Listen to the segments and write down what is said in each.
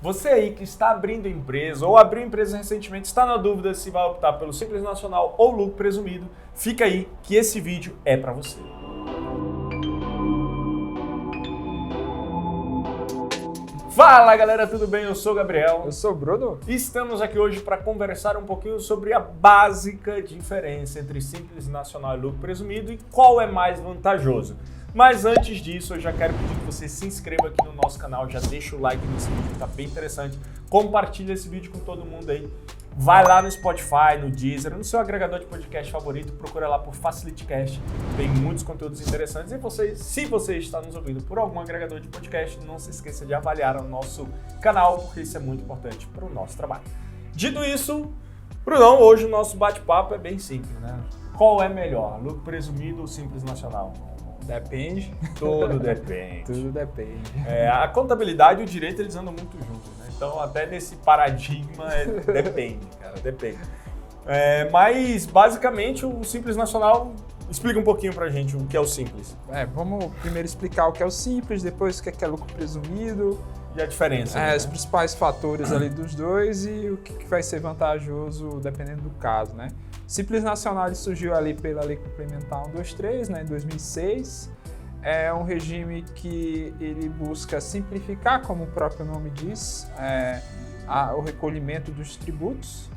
Você aí que está abrindo empresa ou abriu empresa recentemente, está na dúvida se vai optar pelo Simples Nacional ou lucro presumido, fica aí que esse vídeo é para você. Fala galera, tudo bem? Eu sou o Gabriel. Eu sou o Bruno. Estamos aqui hoje para conversar um pouquinho sobre a básica diferença entre Simples Nacional e lucro presumido e qual é mais vantajoso. Mas antes disso, eu já quero pedir que você se inscreva aqui no nosso canal, já deixa o like nesse vídeo, tá bem interessante. Compartilha esse vídeo com todo mundo aí. Vai lá no Spotify, no Deezer, no seu agregador de podcast favorito, procura lá por FacilityCast. Tem muitos conteúdos interessantes. E se você está nos ouvindo por algum agregador de podcast, não se esqueça de avaliar o nosso canal, porque isso é muito importante para o nosso trabalho. Dito isso, Brunão, hoje o nosso bate-papo é bem simples, né? Qual é melhor, lucro presumido ou Simples Nacional? Depende. Tudo depende. Tudo depende. A contabilidade e o direito, eles andam muito juntos, né? Então, até nesse paradigma, depende, cara, depende. Mas, basicamente, o Simples Nacional, explica um pouquinho pra gente o que é o Simples. Vamos primeiro explicar o que é o Simples, depois o que é lucro presumido. E a diferença. Né? Os principais fatores ali dos dois e o que vai ser vantajoso dependendo do caso, né? Simples Nacional ele surgiu ali pela Lei Complementar 123, né, em 2006. É um regime que ele busca simplificar, como o próprio nome diz, o recolhimento dos tributos.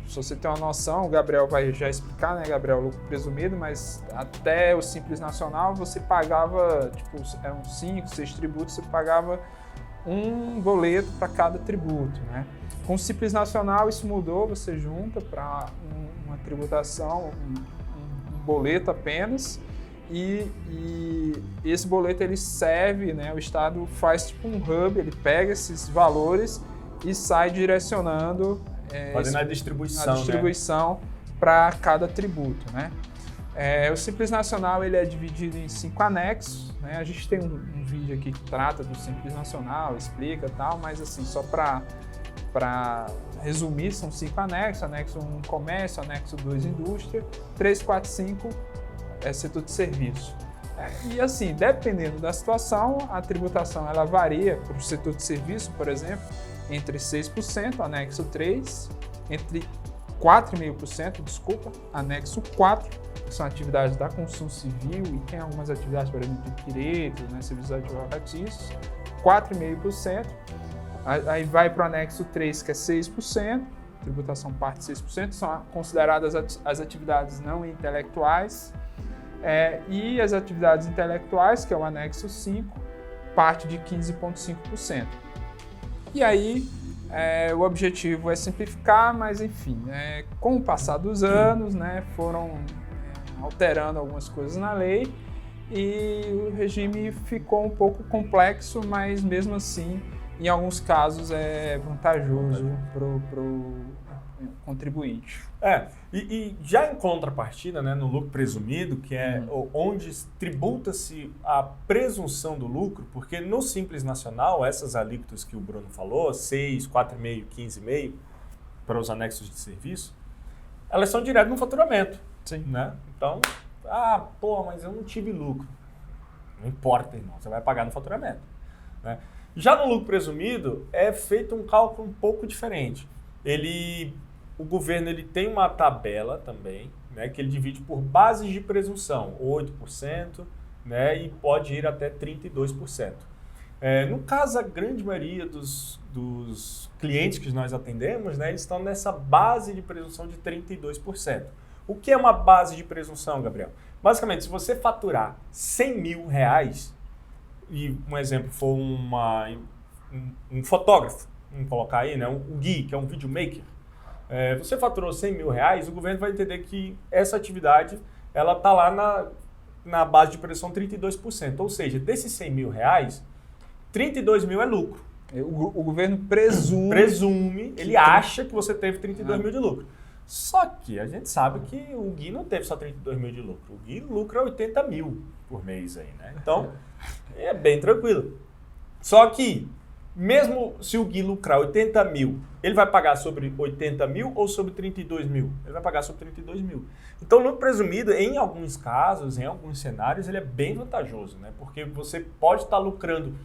Se você tem uma noção, o Gabriel vai já explicar, né, Gabriel, o lucro presumido, mas até o Simples Nacional você pagava, eram 5, 6 tributos, você pagava um boleto para cada tributo, né? Com o Simples Nacional isso mudou, você junta para uma tributação, um boleto apenas, e esse boleto ele serve, né? O Estado faz tipo um hub, ele pega esses valores e sai direcionando fazendo a distribuição, né? Para cada tributo, né? O Simples Nacional ele é dividido em 5 anexos, né? A gente tem um vídeo aqui que trata do Simples Nacional, explica e tal, mas assim, só para resumir, são 5 anexos. Anexo 1, comércio, anexo 2, indústria, 3, 4, 5, setor de serviço. E assim, dependendo da situação, a tributação ela varia para o setor de serviço, por exemplo, entre 6%, anexo 3, entre 4,5%, anexo 4, que são atividades da construção civil e tem algumas atividades, por exemplo, de direito, né, serviços advocatícios, 4,5%. Aí vai para o anexo 3, que é 6%, tributação parte 6%, são consideradas as atividades não intelectuais, e as atividades intelectuais, que é o anexo 5, parte de 15,5%. E aí, o objetivo é simplificar, mas enfim, com o passar dos anos, né, foram alterando algumas coisas na lei e o regime ficou um pouco complexo, mas mesmo assim, em alguns casos é vantajoso para o contribuinte. E já em contrapartida, né, no lucro presumido, que é onde tributa-se a presunção do lucro, porque no Simples Nacional, essas alíquotas que o Bruno falou, 6, 4,5, 15,5, para os anexos de serviço, elas são direto no faturamento. Sim. Né? Então, mas eu não tive lucro. Não importa, irmão, você vai pagar no faturamento. Né? Já no lucro presumido, é feito um cálculo um pouco diferente. O governo ele tem uma tabela também, né, que ele divide por bases de presunção, 8%, né, e pode ir até 32%. No caso, a grande maioria dos clientes que nós atendemos, né, eles estão nessa base de presunção de 32%. O que é uma base de presunção, Gabriel? Basicamente, se você faturar R$100 mil, e um exemplo for um fotógrafo, vamos colocar aí, né, um Gui, que é um videomaker, você faturou R$100 mil, o governo vai entender que essa atividade ela está lá na base de presunção 32%. Ou seja, desses R$100 mil, 32 mil é lucro. O governo presume, ele acha que você teve 32 mil de lucro. Só que a gente sabe que o Gui não teve só 32 mil de lucro. O Gui lucra 80 mil por mês aí, né? Então, é bem tranquilo. Só que, mesmo se o Gui lucrar 80 mil, ele vai pagar sobre 80 mil ou sobre 32 mil? Ele vai pagar sobre 32 mil. Então, o lucro presumido, em alguns casos, em alguns cenários, ele é bem vantajoso, né? Porque você pode estar lucrando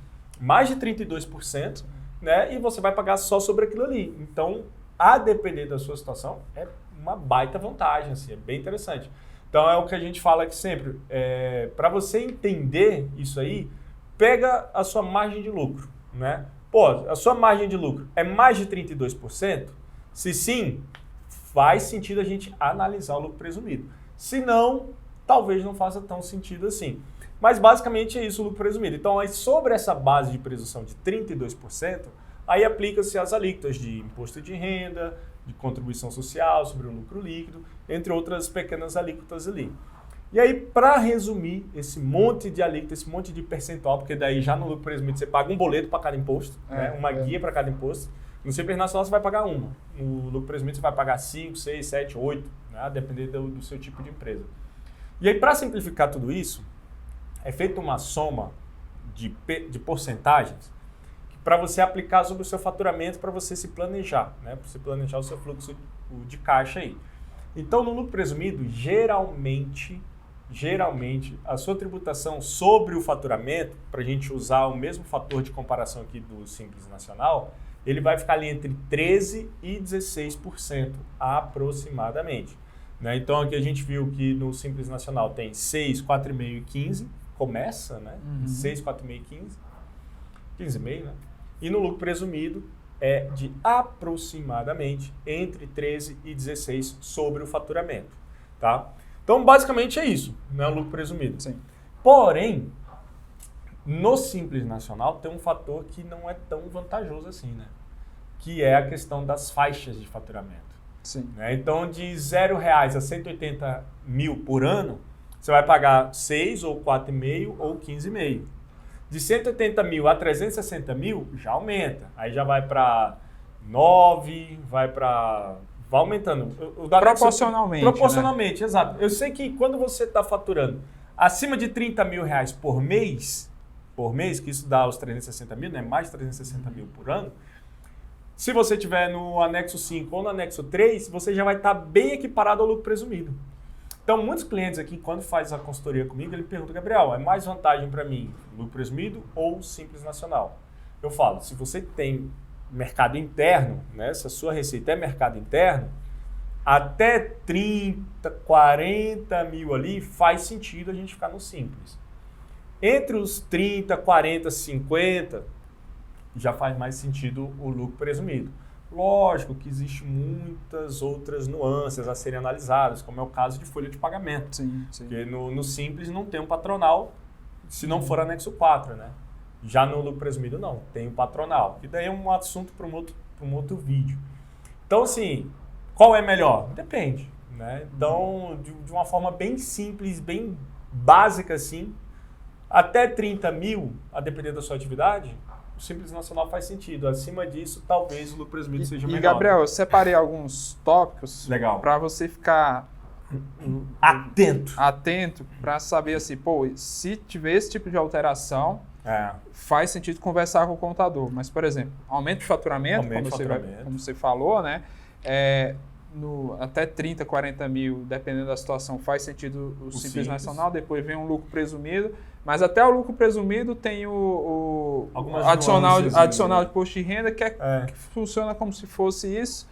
mais de 32%, né? E você vai pagar só sobre aquilo ali. Então, a depender da sua situação, é uma baita vantagem, assim, é bem interessante. Então, é o que a gente fala aqui sempre. Para você entender isso aí, pega a sua margem de lucro, né? Pô, a sua margem de lucro é mais de 32%? Se sim, faz sentido a gente analisar o lucro presumido. Se não, talvez não faça tão sentido assim. Mas basicamente é isso o lucro presumido. Então, aí, sobre essa base de presunção de 32%, aí aplica-se as alíquotas de imposto de renda, de contribuição social sobre o lucro líquido, entre outras pequenas alíquotas ali. E aí, para resumir esse monte de alíquota, esse monte de percentual, porque daí já no lucro presumido você paga um boleto para cada imposto, né? Uma guia para cada imposto. No Simples Nacional você vai pagar uma. No lucro presumido você vai pagar 5, 6, 7, 8, né? A depender do seu tipo de empresa. E aí, para simplificar tudo isso, é feita uma soma de porcentagens para você aplicar sobre o seu faturamento, para você se planejar, né? Para você planejar o seu fluxo de caixa aí. Então, no lucro presumido, geralmente, a sua tributação sobre o faturamento, para a gente usar o mesmo fator de comparação aqui do Simples Nacional, ele vai ficar ali entre 13% e 16% aproximadamente. Né? Então, aqui a gente viu que no Simples Nacional tem 6, 4,5 e 15, começa, né? 6, 4,5 e 15, 15,5, né? E no lucro presumido é de aproximadamente entre 13 e 16 sobre o faturamento, tá? Então, basicamente é isso, né? O lucro presumido. Sim. Porém, no Simples Nacional tem um fator que não é tão vantajoso assim, né? Que é a questão das faixas de faturamento. Sim. Né? Então, de R$0 a 180 mil por ano, você vai pagar 6 ou 4,5 ou 15,5. De 180 mil a 360 mil, já aumenta. Aí já vai para 9, vai aumentando. Proporcionalmente. Proporcionalmente, né? Exato. Eu sei que quando você está faturando acima de 30 mil reais por mês, que isso dá os 360 mil, né? Mais de 360 mil por ano, se você tiver no anexo 5 ou no anexo 3, você já vai estar bem equiparado ao lucro presumido. Então, muitos clientes aqui, quando faz a consultoria comigo, ele pergunta, Gabriel, é mais vantagem para mim lucro presumido ou Simples Nacional? Eu falo, se você tem mercado interno, né, se a sua receita é mercado interno, até 30, 40 mil ali faz sentido a gente ficar no Simples. Entre os 30, 40, 50, já faz mais sentido o lucro presumido. Lógico que existem muitas outras nuances a serem analisadas, como é o caso de folha de pagamento. Sim. Porque no Simples não tem um patronal, se não for anexo 4, né? Já no lucro presumido não, tem um patronal. E daí é um assunto para um outro vídeo. Então, assim, qual é melhor? Depende, né? Então, de uma forma bem simples, bem básica assim, até 30 mil, a depender da sua atividade, o Simples Nacional faz sentido. Acima disso, talvez o lucro presumido seja melhor. E, Gabriel, eu separei alguns tópicos para você ficar atento para saber assim, pô, se tiver esse tipo de alteração, faz sentido conversar com o contador. Mas, por exemplo, aumento de faturamento, como você falou, né? Até 30, 40 mil, dependendo da situação, faz sentido o Simples Nacional, depois vem um lucro presumido, mas até o lucro presumido tem o adicional de imposto de renda, que funciona como se fosse isso,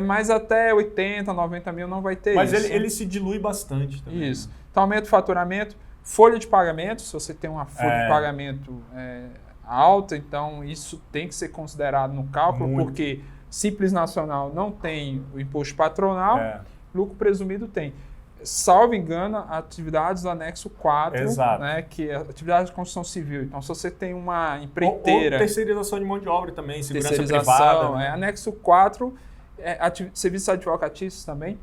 mas até 80, 90 mil não vai ter mas isso. Mas ele se dilui bastante também. Isso. Então, aumento de faturamento, folha de pagamento, se você tem uma folha de pagamento alta, então isso tem que ser considerado no cálculo, porque Simples Nacional não tem o imposto patronal, lucro presumido tem. Salvo engano, atividades do anexo 4, né, que é atividade de construção civil. Então, se você tem uma empreiteira... Ou terceirização de mão de obra também, segurança privada. Né? Anexo 4, serviços advocatícios também.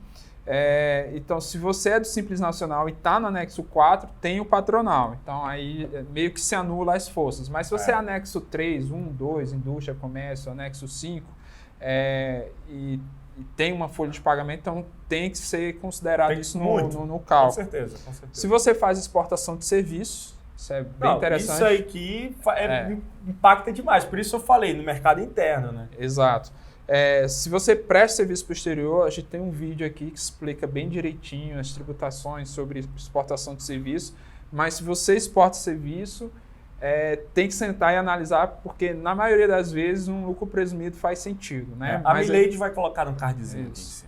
Então, se você é do Simples Nacional e está no anexo 4, tem o patronal. Então, aí meio que se anula as forças. Mas se você é anexo 3, 1, 2, indústria, comércio, anexo 5, e tem uma folha de pagamento, então tem que ser considerado isso no cálculo. Com certeza. Se você faz exportação de serviços, isso é bem interessante. Isso aí que impacta demais, por isso eu falei no mercado interno, né? Exato. Se você presta serviço para o exterior, a gente tem um vídeo aqui que explica bem direitinho as tributações sobre exportação de serviço, mas se você exporta serviço, tem que sentar e analisar, porque na maioria das vezes um lucro presumido faz sentido, né? A Milady vai colocar um cardzinho aqui.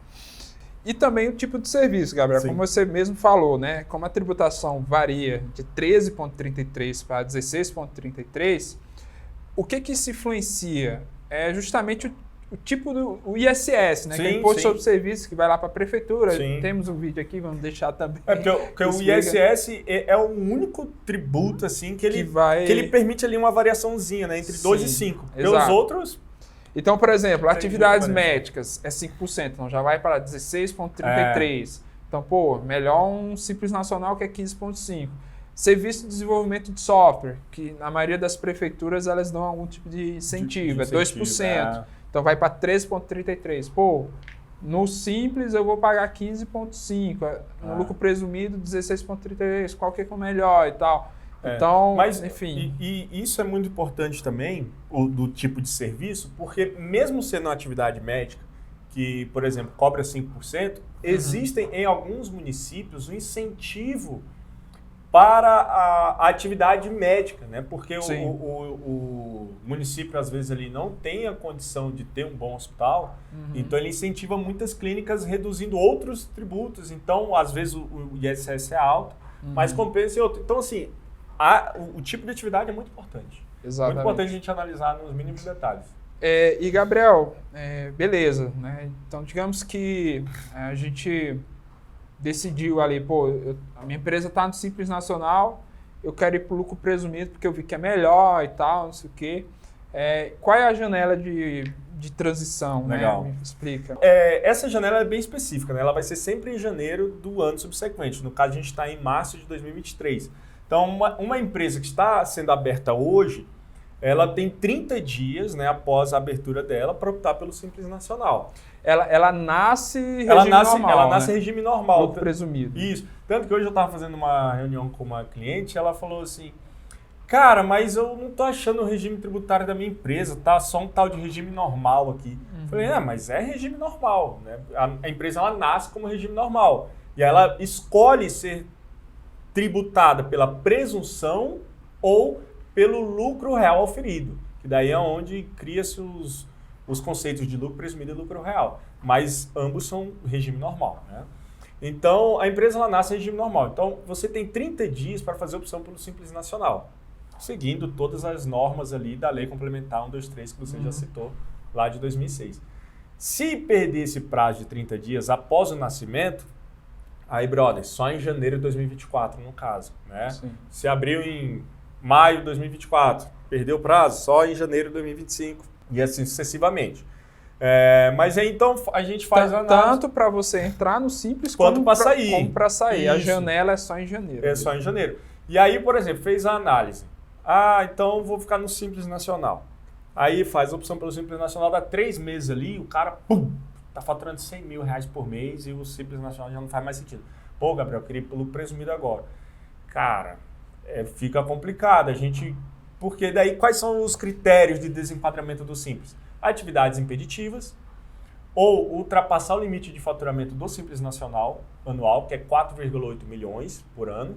E também o tipo de serviço, Gabriel, Sim. como você mesmo falou, né? Como a tributação varia de 13,33 para 16,33, o que isso influencia? É justamente o tipo do ISS, né? Sim, que é o Imposto sim. sobre Serviço, que vai lá para a Prefeitura. Sim. Temos um vídeo aqui, vamos deixar também. Porque o ISS é o único tributo assim, que ele permite ali uma variaçãozinha, né? Entre 2 e 5. Porque os outros... Então, por exemplo, atividades médicas é 5%, então já vai para 16,33%. Então, melhor um Simples Nacional que é 15,5%. Serviço de desenvolvimento de software, que na maioria das prefeituras elas dão algum tipo de incentivo, é 2%. Então vai para 13,33%. No Simples eu vou pagar 15,5%. No lucro presumido, 16,33%. Qual que é o melhor e tal. Então, mas, enfim. E isso é muito importante também, do tipo de serviço, porque mesmo sendo uma atividade médica, que, por exemplo, cobra 5%, existem em alguns municípios um incentivo para a atividade médica, né? Porque o município, às vezes, ele não tem a condição de ter um bom hospital, então ele incentiva muitas clínicas reduzindo outros tributos. Então, às vezes, o ISS é alto, mas compensa em outro. Então, assim, o tipo de atividade é muito importante. Exatamente. Muito importante a gente analisar nos mínimos detalhes. E, Gabriel, beleza, né? Então, digamos que a gente decidiu ali, a minha empresa está no Simples Nacional, eu quero ir para o lucro presumido porque eu vi que é melhor e tal, não sei o quê. Qual é a janela de transição? Legal. Né? Me explica. Essa janela é bem específica, né? Ela vai ser sempre em janeiro do ano subsequente. No caso, a gente está em março de 2023. Então, uma empresa que está sendo aberta hoje, ela tem 30 dias, né, após a abertura dela para optar pelo Simples Nacional. Ela nasce regime normal. Ela nasce regime normal. Lucro presumido. Isso. Tanto que hoje eu estava fazendo uma reunião com uma cliente, ela falou assim, cara, mas eu não estou achando o regime tributário da minha empresa, tá só um tal de regime normal aqui. Eu falei, mas é regime normal, né? A empresa ela nasce como regime normal. E ela escolhe ser tributada pela presunção ou pelo lucro real auferido, que daí é onde cria-se os conceitos de lucro presumido e lucro real, mas ambos são regime normal, né? Então, a empresa ela nasce em regime normal. Então, você tem 30 dias para fazer a opção pelo Simples Nacional, seguindo todas as normas ali da Lei Complementar 123 que você já citou, lá de 2006. Se perder esse prazo de 30 dias após o nascimento, aí, brother, só em janeiro de 2024, no caso, né? Sim. Se abriu em maio de 2024, perdeu o prazo, só em janeiro de 2025, e assim sucessivamente. Mas aí, então, a gente faz a análise. Tanto para você entrar no Simples, quanto para sair. Como para sair. Isso. A janela é só em janeiro. É só em janeiro. E aí, por exemplo, fez a análise. Então vou ficar no Simples Nacional. Aí faz a opção pelo Simples Nacional, dá 3 meses ali, o cara, tá faturando 100 mil reais por mês e o Simples Nacional já não faz mais sentido. Pô, Gabriel, eu queria ir pelo presumido agora. Cara, fica complicado. Porque daí quais são os critérios de desenquadramento do Simples? Atividades impeditivas, ou ultrapassar o limite de faturamento do Simples Nacional anual, que é 4,8 milhões por ano,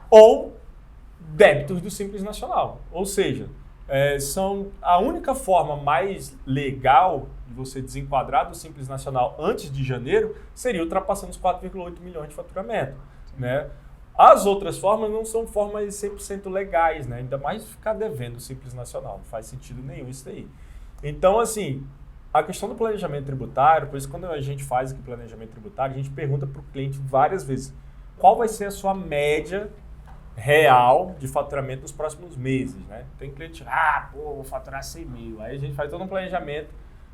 ou débitos do Simples Nacional. Ou seja, são a única forma mais legal de você desenquadrar do Simples Nacional antes de janeiro seria ultrapassando os 4,8 milhões de faturamento, né? As outras formas não são formas 100% legais, né? Ainda mais ficar devendo o Simples Nacional, não faz sentido nenhum isso daí. Então, assim, a questão do planejamento tributário, por isso quando a gente faz aqui planejamento tributário, a gente pergunta para o cliente várias vezes, qual vai ser a sua média real de faturamento nos próximos meses, né? Tem cliente, vou faturar 100 mil. Aí a gente faz todo um planejamento,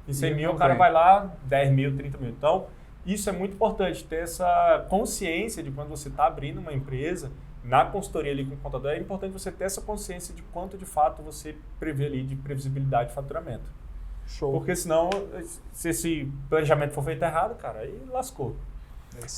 em 100 mil o cara vai lá, 10 mil, 30 mil. Então, isso é muito importante, ter essa consciência de quando você está abrindo uma empresa, na consultoria ali com o contador, é importante você ter essa consciência de quanto de fato você prevê ali de previsibilidade de faturamento. Show. Porque senão, se esse planejamento for feito errado, cara, aí lascou.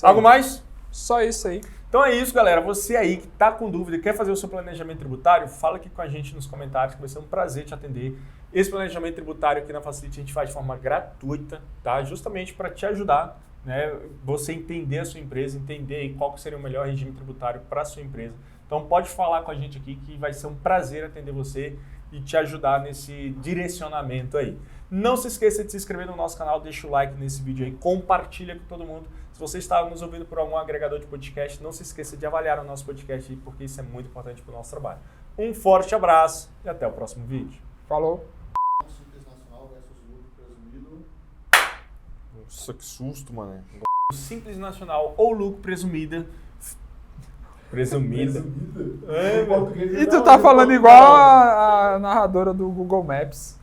Algo Algo mais? Só isso aí. Então é isso, galera. Você aí que está com dúvida e quer fazer o seu planejamento tributário, fala aqui com a gente nos comentários, que vai ser um prazer te atender. Esse planejamento tributário aqui na Facility a gente faz de forma gratuita, tá? Justamente para te ajudar, né? Você entender a sua empresa, entender qual que seria o melhor regime tributário para a sua empresa, Então pode falar com a gente aqui que vai ser um prazer atender você e te ajudar nesse direcionamento aí. Não se esqueça de se inscrever no nosso canal, deixa o like nesse vídeo aí, compartilha com todo mundo. Se você está nos ouvindo por algum agregador de podcast, não se esqueça de avaliar o nosso podcast aí, porque isso é muito importante para o nosso trabalho. Um forte abraço e até o próximo vídeo. Falou! Simples Nacional versus lucro presumido. Nossa, que susto, mano. Simples Nacional ou lucro presumida. Presumida. É, português E tu tá falando igual a narradora do Google Maps.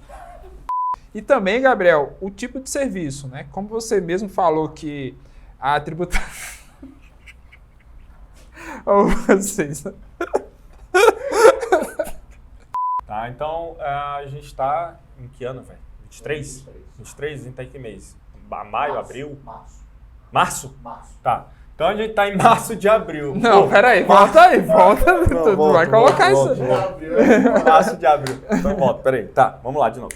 E também, Gabriel, o tipo de serviço, né? Como você mesmo falou que a tributação... Ou vocês... Tá, então a gente tá em que ano, velho? 23? 23? A gente tá em que mês? Maio, abril? Março? Tá. Então a gente tá em março de abril. Não, peraí, volta aí, volta. Não, tu vai colocar isso. Março de abril. Então volta, peraí. Tá, vamos lá de novo.